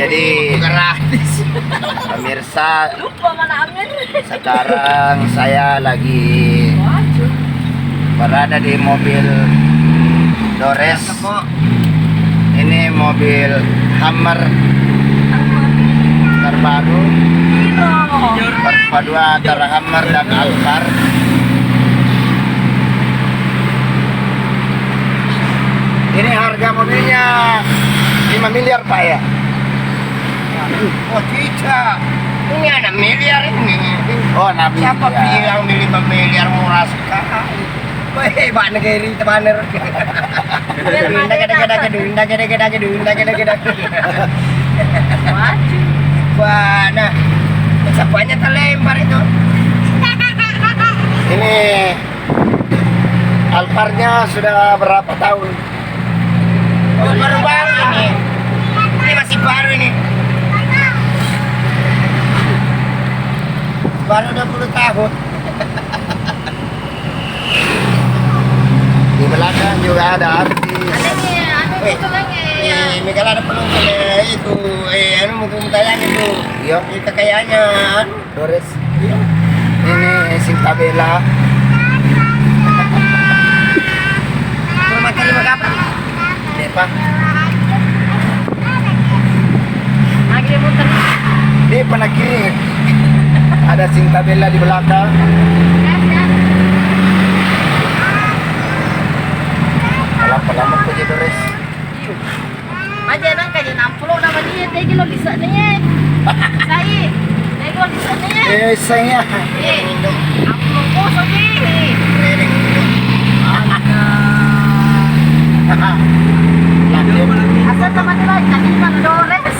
jadi gratis. pemirsa, Lupa mana amin. sekarang saya lagi berada di mobil Dores. Ini mobil Hummer terbaru, perpaduan antara Hummer dan Alphard. Ini harga mobilnya 5 miliar Pak ya? Oh tidak, ini 6 miliar ini. Oh, 6 Siapa miliar. bilang 5 miliar murah sekali? Wih, Pak Negeri temanir. Wah, nah, siapanya terlempar itu. Ini Alphardnya sudah berapa tahun? Oh, baru-baru ini. Ini masih baru ini. Baru 20 tahun. Di belakang juga ada artis. Ini kalau ada penonton itu, anu mau tayang itu. Iya, Kita kayaknya anu. Dores. Ini Sintabela. Rumah terima kapan? Ini Pak. Lagi muter. Ini pernah kiri. Ada Sintabela di belakang. Lama-lama punya Dores. Aja nang kaje 60 nama dia teh kilo lisa nih. Sai. Teh kilo lisa nih. Sayangnya. Aku mau sih. Asal teman lo jadi mana Dores.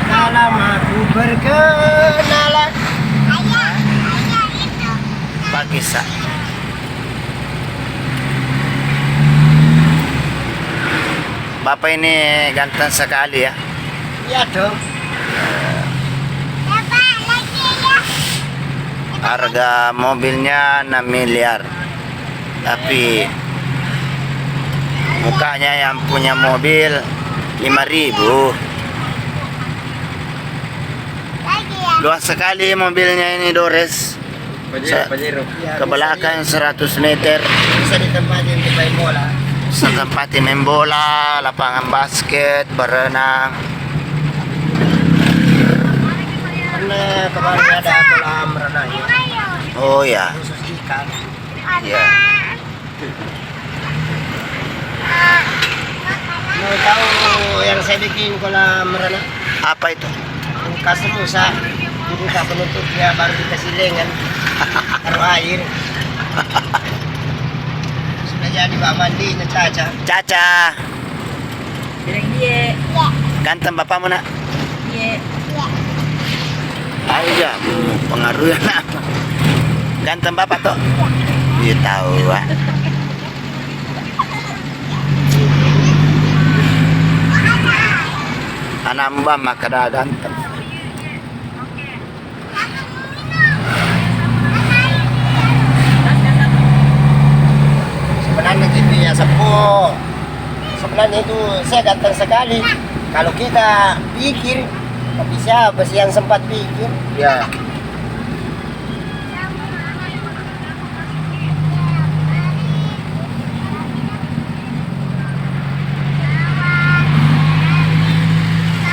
Dalam aku berkenalan. Pak Kisah. Bapak ini ganteng sekali ya. Iya dong. Harga mobilnya 6 miliar. Tapi mukanya yang punya mobil 5.000. Luas sekali mobilnya ini Dores. Pajero. Ke belakang 100 meter. Bisa ditempatin untuk main bola. Setempat main bola, lapangan basket, berenang. Karena kemarin ada kolam renangnya. Oh ya, Khusus ikan. ya. Mau tahu yang saya bikin kolam renang? Apa itu? Kulkas rusak. Dibuka penutupnya baru dikasih lengan. Taruh air. Sudah jadi Pak mandinya Caca. Caca, Bilang dia. ganteng bapakmu nak? Iya. Tahu ya, pengaruhnya nak. Ganteng bapak tuh? Iya tahu ah. Anak mbak mah kada ganteng. Sebenarnya gitu ya Sepo. Sebenarnya itu saya ganteng sekali. Kalau kita pikir, tapi siapa sih yang sempat pikir? Ya.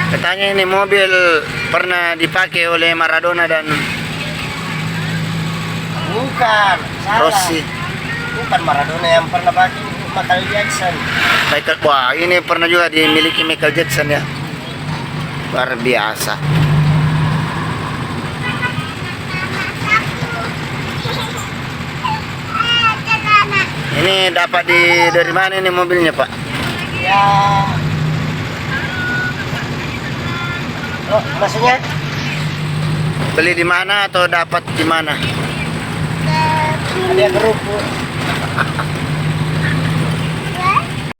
Katanya ini mobil pernah dipakai oleh Maradona dan Bukan, salah. Rossi. Bukan Maradona yang pernah pakai, Michael Jackson. Michael, wah ini pernah juga dimiliki Michael Jackson ya. Luar biasa. Ini dapat dari mana ini mobilnya Pak? Ya. Oh, maksudnya? Beli di mana atau dapat di mana? Ada yang kerupuk.